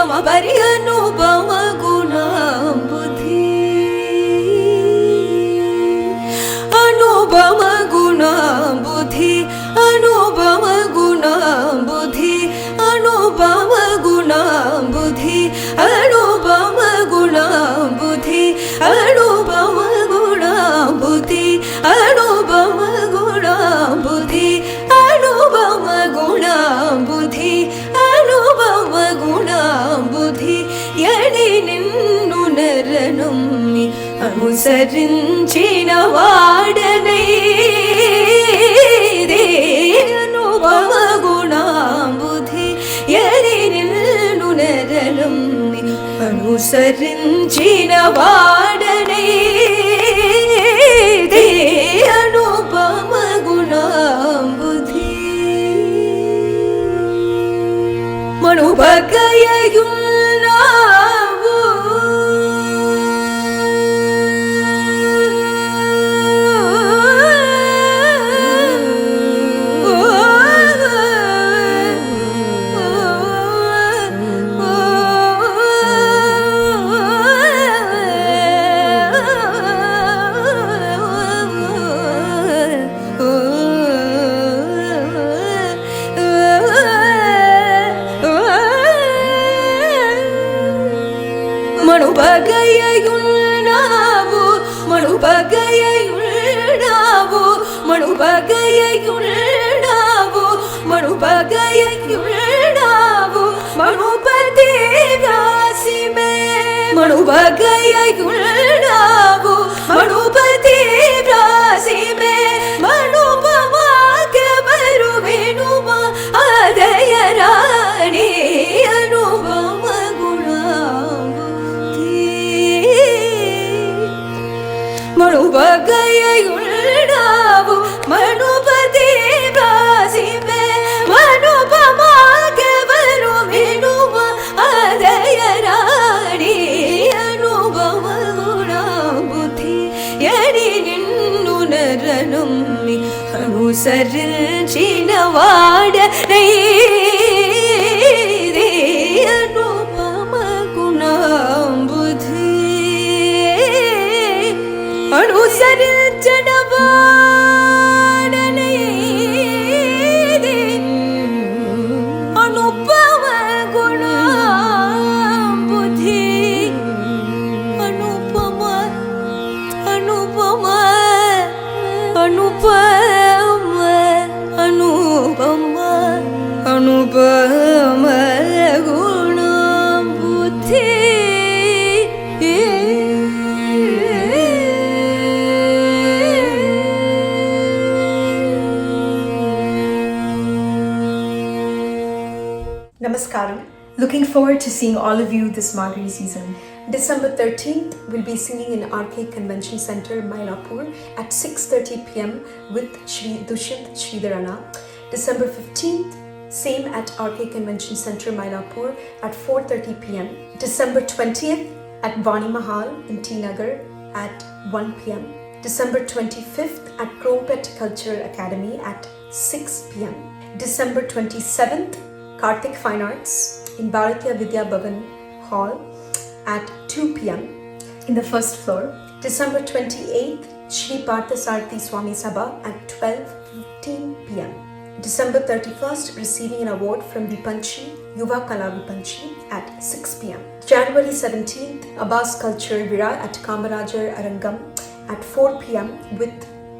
పమ పరి అనుపమ గుణాంబుధి అనుపమ గుణాంబుధి అనుపమ గుణాంబుధి అనుపమ గుణాంబుధి అనుపమ గుణాంబుధి అనుపమ గుణాంబుధి అనుపమ గుణాంబుధి అనుపమ గుణాంబుధి అనుపమ గుణాంబుధి ఎడి నిన్ను నరనుమ్మి అనుసరించిన వాడనై అనుపమ గుణాంబుధి ఎడి నిన్ను నరనుమ్మి అనుసరించిన వాడనై అనుపమ గుణాంబుధి మణుభగయున్నావు మణుభగయున్నావు మణుభగయున్నావు మణుభగయున్నావు మణుభగయున్నావు మణుపతి రాసిమే మణుభగయున్నావు మణుపతి రాసిమే మణుపమాకెవరు వినుమా అదయ రాణి అనుపమ మణుభగయున్నావు మణుపతి రాసిమే మణుపమాకెవరు వినుమా అదయ రాణి అనుపమ గుణాంబుధి ఎడి నిన్ను నరనుమ్మి అనుసరించిన వాడనై అనుపమ గుణాంబుధి అనుసరించిన వాడనై Anupama గుణాంబుధి Anupama Anupama Anupama Anupama Anupama గుణాంబుధి Namaskaram. Looking forward to seeing all of you this Margazhi season. December 13th, we'll be singing in RK Convention Center, Mylapore at 6:30 p.m. with Shri Dushyant Sridharana. December 15th, same at RK Convention Center, Mylapore at 4:30 p.m. December 20th at Vani Mahal in T Nagar at 1 p.m. December 25th at Cropet Culture Academy at 6 p.m. December 27th, Karthik Fine Arts in Bharatiya Vidya Bhavan Hall at 2 p.m. in the first floor. December 28th, Shri Parthasarthi Swami Sabha at 12:15 p.m. December 31st, receiving an award from Vipanchi, Yuva Kala Vipanchi at 6 p.m. January 17th, Abbas Culture Vira at Kamarajar Arangam at 4 p.m. with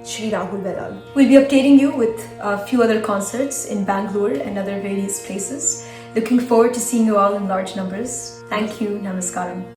Shri Rahul Velal. We'll be updating you with a few other concerts in Bangalore and other various places. Looking forward to seeing you all in large numbers. Thank you. Namaskaram.